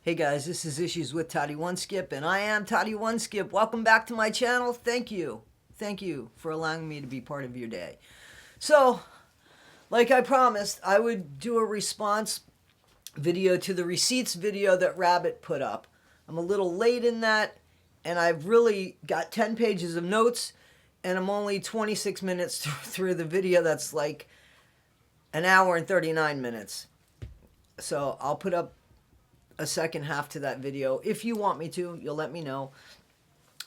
Hey guys, this is Issues with didnt, and I am didnt. Welcome back to my channel. Thank you. Thank you for allowing me to be part of your day. So, like I promised, I would do a response video to the receipts video that Rabbit put up. I'm a little late in that, and I've really got 10 pages of notes, and I'm only 26 minutes through the video that's like an hour and 39 minutes. So I'll put up a second half to that video. If you want me to, you'll let me know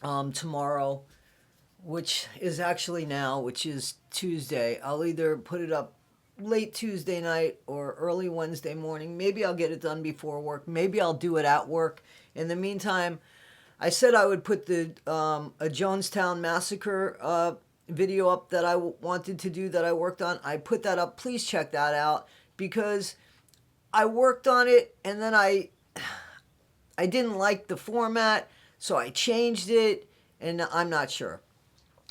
tomorrow, which is actually now, which is Tuesday. I'll either put it up late Tuesday night or early Wednesday morning. Maybe I'll get it done before work. Maybe I'll do it at work. In the meantime, I said I would put the a Jonestown Massacre video up that I wanted to do, that I worked on. I put that up. Please check that out, because I worked on it and then I didn't like the format, so I changed it, and I'm not sure.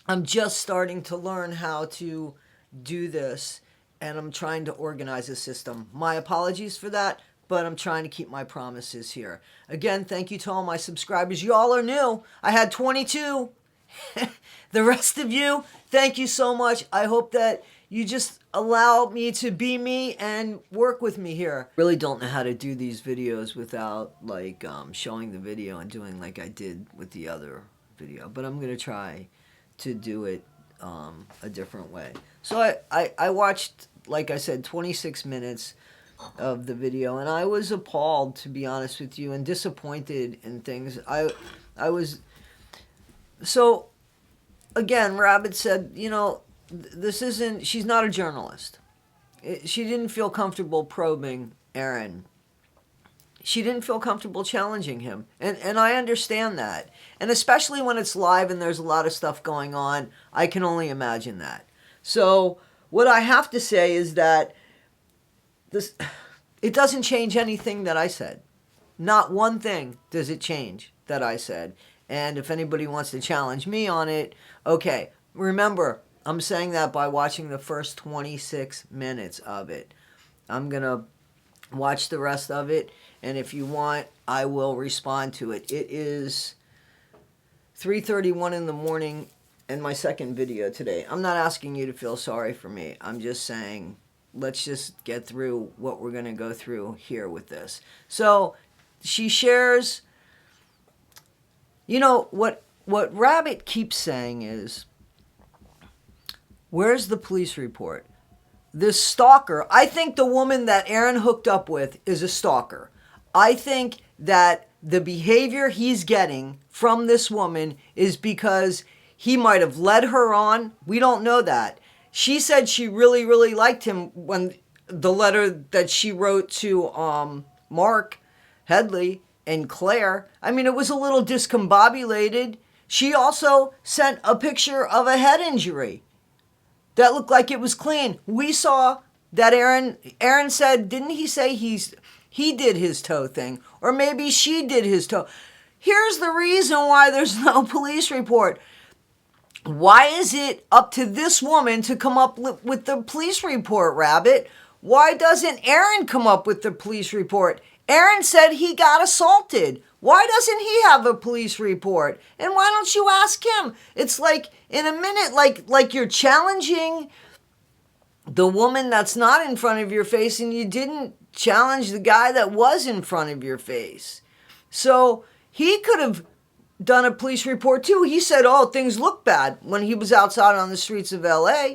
I'm just starting to learn how to do this, and I'm trying to organize a system. My apologies for that, but I'm trying to keep my promises here. Again, thank you to all my subscribers. You all are new. I had 22. The rest of you, thank you so much. I hope that you just allow me to be me and work with me here. Really don't know how to do these videos without like showing the video and doing like I did with the other video, but I'm gonna try to do it a different way. So I watched, like I said, 26 minutes of the video, and I was appalled, to be honest with you, and disappointed in things. I was, so again, Rabbit said, you know, this isn't, she's not a journalist. She didn't feel comfortable probing Aaron. She didn't feel comfortable challenging him. And I understand that. And especially when it's live and there's a lot of stuff going on, I can only imagine that. So what I have to say is that this, it doesn't change anything that I said. Not one thing does it change that I said. And if anybody wants to challenge me on it, okay. Remember, I'm saying that by watching the first 26 minutes of it. I'm going to watch the rest of it, and if you want, I will respond to it. It is 3:31 in the morning in my second video today. I'm not asking you to feel sorry for me. I'm just saying, let's just get through what we're going to go through here with this. So she shares, you know, what Rabbit keeps saying is, where's the police report? This stalker, I think the woman that Aaron hooked up with is a stalker. I think that the behavior he's getting from this woman is because he might have led her on. We don't know that. She said she really, really liked him when the letter that she wrote to Mark Headley and Claire. I mean, it was a little discombobulated. She also sent a picture of a head injury that looked like it was clean. We saw that Aaron said, didn't he say he did his toe thing? Or maybe she did his toe. Here's the reason why there's no police report. Why is it up to this woman to come up with the police report, Rabbit? Why doesn't Aaron come up with the police report? Aaron said he got assaulted. Why doesn't he have a police report? And why don't you ask him? It's like, in a minute, like you're challenging the woman that's not in front of your face, and you didn't challenge the guy that was in front of your face. So he could have done a police report too. He said, oh, things look bad when he was outside on the streets of LA.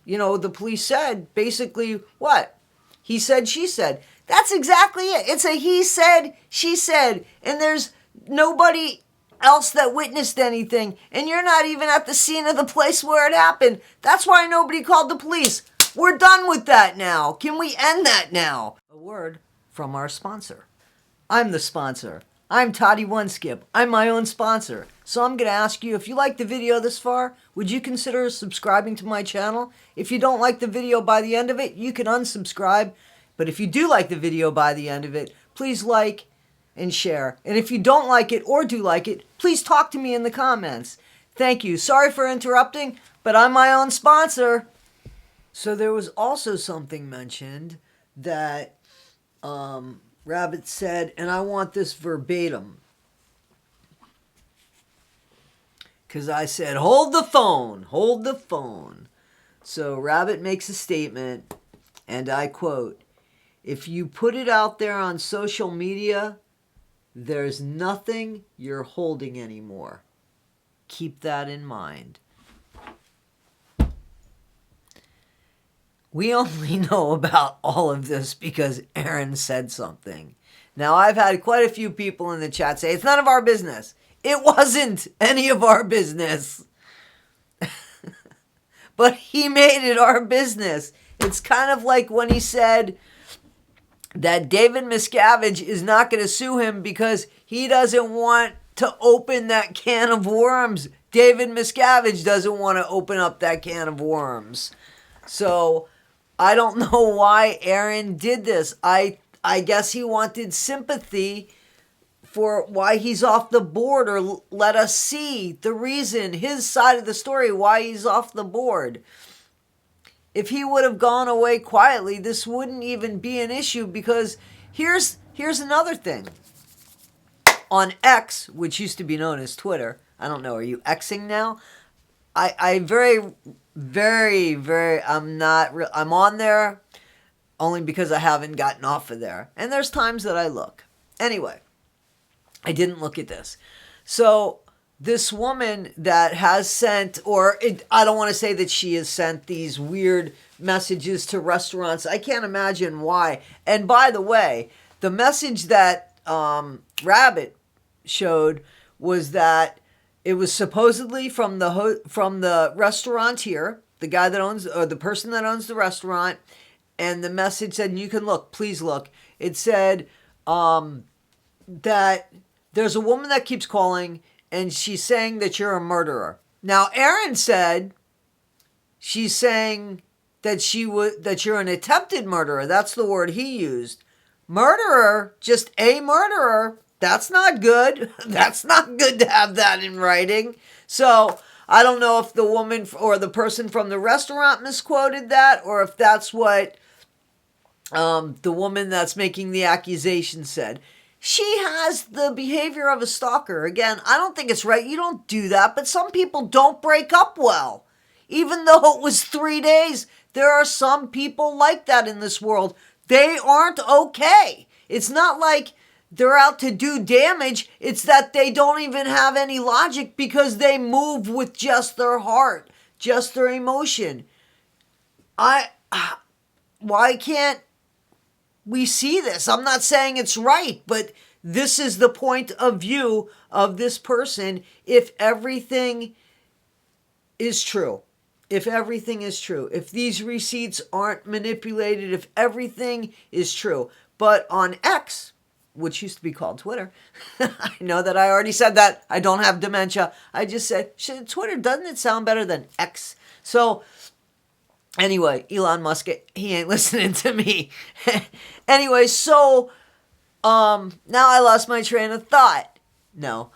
You know, the police said, basically, what? He said, she said. That's exactly it. It's a he said, she said, and there's nobody else that witnessed anything, and you're not even at the scene of the place where it happened. That's why nobody called the police. We're done with that now. Can we end that now? A word from our sponsor. I'm the sponsor. I'm didnt. I'm my own sponsor. So I'm going to ask you, if you like the video this far, would you consider subscribing to my channel? If you don't like the video by the end of it, you can unsubscribe. But if you do like the video by the end of it, please like and share. And if you don't like it or do like it, please talk to me in the comments. Thank you. Sorry for interrupting, but I'm my own sponsor. So there was also something mentioned that Rabbit said, and I want this verbatim, because I said, hold the phone, hold the phone. So Rabbit makes a statement, and I quote, "If you put it out there on social media, there's nothing you're holding anymore. Keep that in mind." We only know about all of this because Aaron said something. Now, I've had quite a few people in the chat say, it's none of our business. It wasn't any of our business. But he made it our business. It's kind of like when he said that David Miscavige is not going to sue him because he doesn't want to open that can of worms. David Miscavige doesn't want to open up that can of worms. So I don't know why Aaron did this. I guess he wanted sympathy for why he's off the board, or let us see the reason, his side of the story, why he's off the board. If he would have gone away quietly, this wouldn't even be an issue, because here's another thing. On X, which used to be known as Twitter, I don't know, are you Xing now? I'm on there only because I haven't gotten off of there. And there's times that I look. Anyway, I didn't look at this. So this woman that has sent, I don't want to say that she has sent these weird messages to restaurants. I can't imagine why. And by the way, the message that Rabbit showed was that it was supposedly from the restaurateur, the guy that owns, or the person that owns the restaurant, and the message said, and you can look, please look. It said that there's a woman that keeps calling, and she's saying that you're a murderer. Now, Aaron said she's saying that you're an attempted murderer. That's the word he used. Murderer, just a murderer. That's not good. That's not good to have that in writing. So I don't know if the woman or the person from the restaurant misquoted that, or if that's what the woman that's making the accusation said. She has the behavior of a stalker. Again, I don't think it's right. You don't do that, but some people don't break up well. Even though it was 3 days, there are some people like that in this world. They aren't okay. It's not like they're out to do damage. It's that they don't even have any logic because they move with just their heart, just their emotion. Why can't we see this? I'm not saying it's right, but this is the point of view of this person. If everything is true, if these receipts aren't manipulated, if everything is true. But on X, which used to be called Twitter, I know that I already said that. I don't have dementia. I just said, Twitter, doesn't it sound better than X? So anyway, Elon Musk, he ain't listening to me. Anyway, so now I lost my train of thought. No.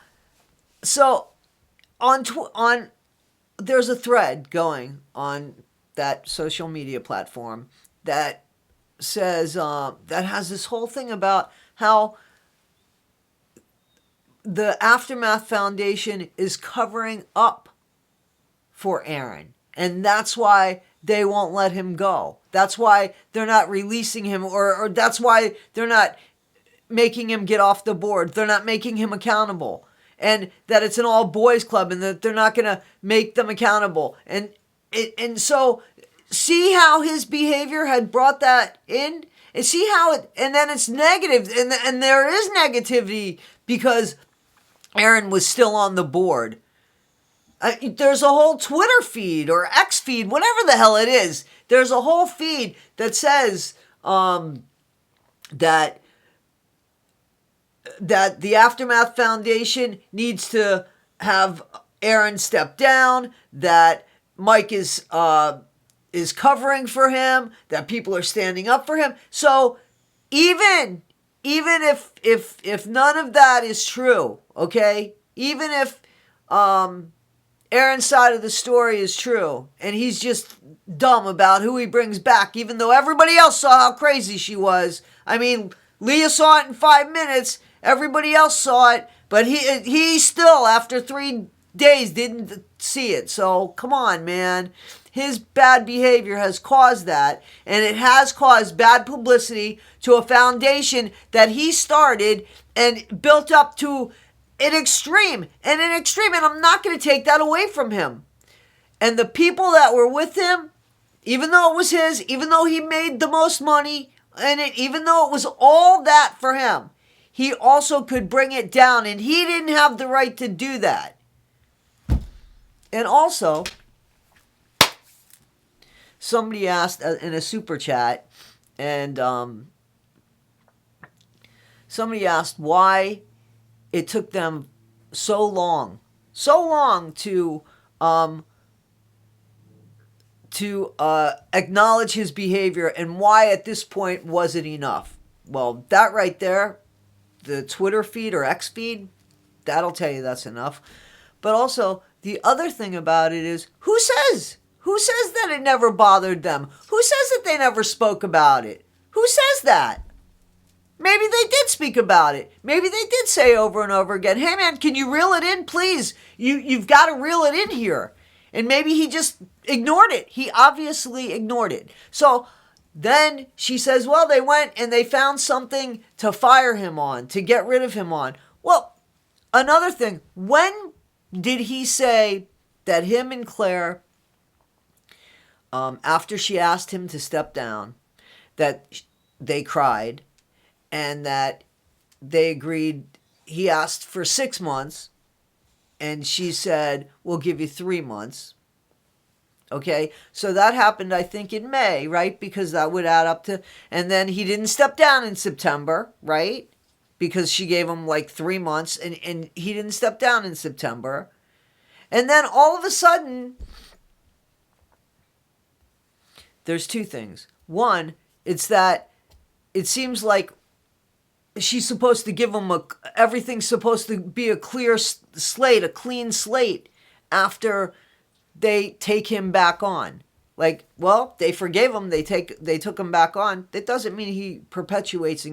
So on there's a thread going on that social media platform that says that has this whole thing about how the Aftermath Foundation is covering up for Aaron, and that's why they won't let him go. That's why they're not releasing him, or that's why they're not making him get off the board. They're not making him accountable. And that it's an all boys club, and that they're not going to make them accountable. And so see how his behavior had brought that in? And see how and then it's negative, and there is negativity because Aaron was still on the board. There's a whole Twitter feed or X feed, whatever the hell it is. There's a whole feed that says that the Aftermath Foundation needs to have Aaron step down, that Mike is covering for him, that people are standing up for him. So even if none of that is true, okay? Even if Aaron's side of the story is true, and he's just dumb about who he brings back, even though everybody else saw how crazy she was. I mean, Leah saw it in 5 minutes. Everybody else saw it, but he still, after 3 days, didn't see it. So come on, man. His bad behavior has caused that, and it has caused bad publicity to a foundation that he started and built up to an extreme, and I'm not going to take that away from him. And the people that were with him, even though it was his, even though he made the most money, and even though it was all that for him, he also could bring it down, and he didn't have the right to do that. And also, somebody asked in a super chat, and somebody asked why it took them so long to acknowledge his behavior, and why at this point was it enough. Well, that right there, the Twitter feed or X feed, that'll tell you that's enough. But also, the other thing about it is, who says that it never bothered them? Who says that they never spoke about it? Who says that? Maybe they did speak about it. Maybe they did say over and over again, hey man, can you reel it in, please? You've got to reel it in here. And maybe he just ignored it. He obviously ignored it. So then she says, well, they went and they found something to fire him on, to get rid of him on. Well, another thing, when did he say that him and Claire, after she asked him to step down, that they cried, and that they agreed, he asked for 6 months, and she said, we'll give you 3 months. Okay, so that happened, I think, in May, right? Because that would add up to, and then he didn't step down in September, right? Because she gave him like 3 months, and he didn't step down in September. And then all of a sudden, there's 2 things. One, it's that it seems like she's supposed to give him everything's supposed to be a clear slate, a clean slate, after they take him back on. Like, well, they forgave him, they took him back on. That doesn't mean he perpetuates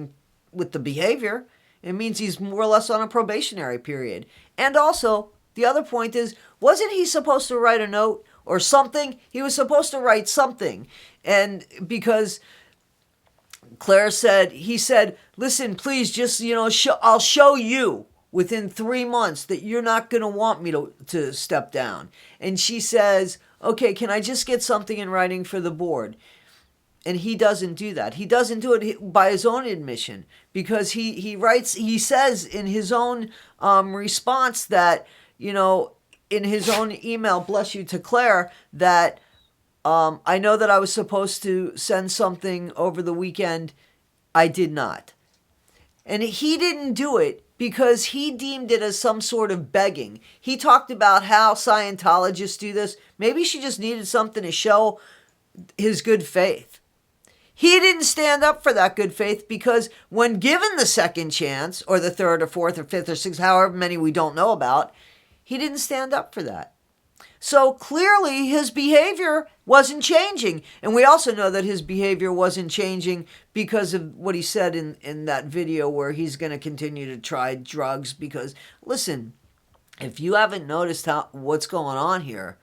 with the behavior. It means he's more or less on a probationary period. And also, the other point is, wasn't he supposed to write a note or something? He was supposed to write something. And because he said, listen, please, just, I'll show you within 3 months that you're not going to want me to step down. And she says, okay, can I just get something in writing for the board? And he doesn't do that. He doesn't do it by his own admission, because he says in his own response that, in his own email, bless you, to Claire, that I know that I was supposed to send something over the weekend. I did not. And he didn't do it because he deemed it as some sort of begging. He talked about how Scientologists do this. Maybe she just needed something to show his good faith. He didn't stand up for that good faith, because when given the second chance, or the third or fourth or fifth or sixth, however many we don't know about, he didn't stand up for that. So clearly his behavior wasn't changing. And we also know that his behavior wasn't changing because of what he said in that video, where he's going to continue to try drugs. Because, listen, if you haven't noticed what's going on here,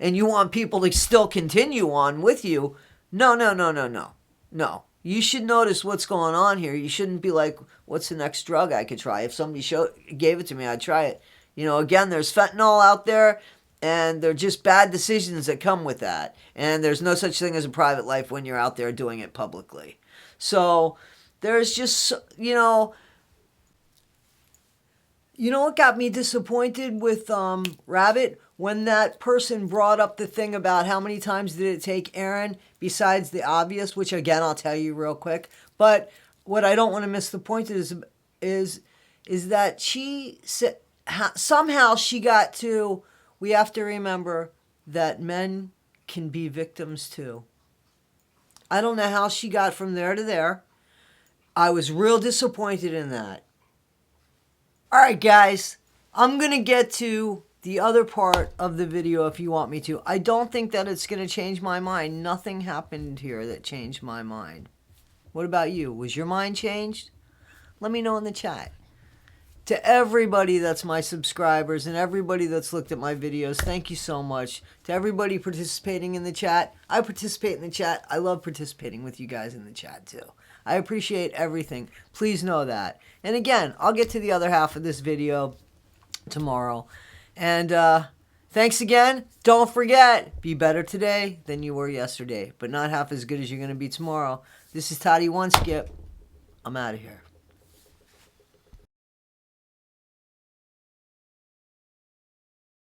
and you want people to still continue on with you, no. You should notice what's going on here. You shouldn't be like, what's the next drug I could try? If somebody gave it to me, I'd try it. Again, there's fentanyl out there, and they're just bad decisions that come with that. And there's no such thing as a private life when you're out there doing it publicly. So there's just, what got me disappointed with Rabbit? When that person brought up the thing about how many times did it take Aaron, besides the obvious, which again, I'll tell you real quick. But what I don't want to miss the point is that she said, somehow she got to, we have to remember that men can be victims too. I don't know how she got from there to there. I was real disappointed in that. All right, guys, I'm going to get to the other part of the video if you want me to. I don't think that it's going to change my mind. Nothing happened here that changed my mind. What about you? Was your mind changed? Let me know in the chat. To everybody that's my subscribers and everybody that's looked at my videos, thank you so much. To everybody participating in the chat, I participate in the chat. I love participating with you guys in the chat too. I appreciate everything. Please know that. And again, I'll get to the other half of this video tomorrow. And thanks again. Don't forget, be better today than you were yesterday, but not half as good as you're going to be tomorrow. This is Toddy One Skip. I'm out of here.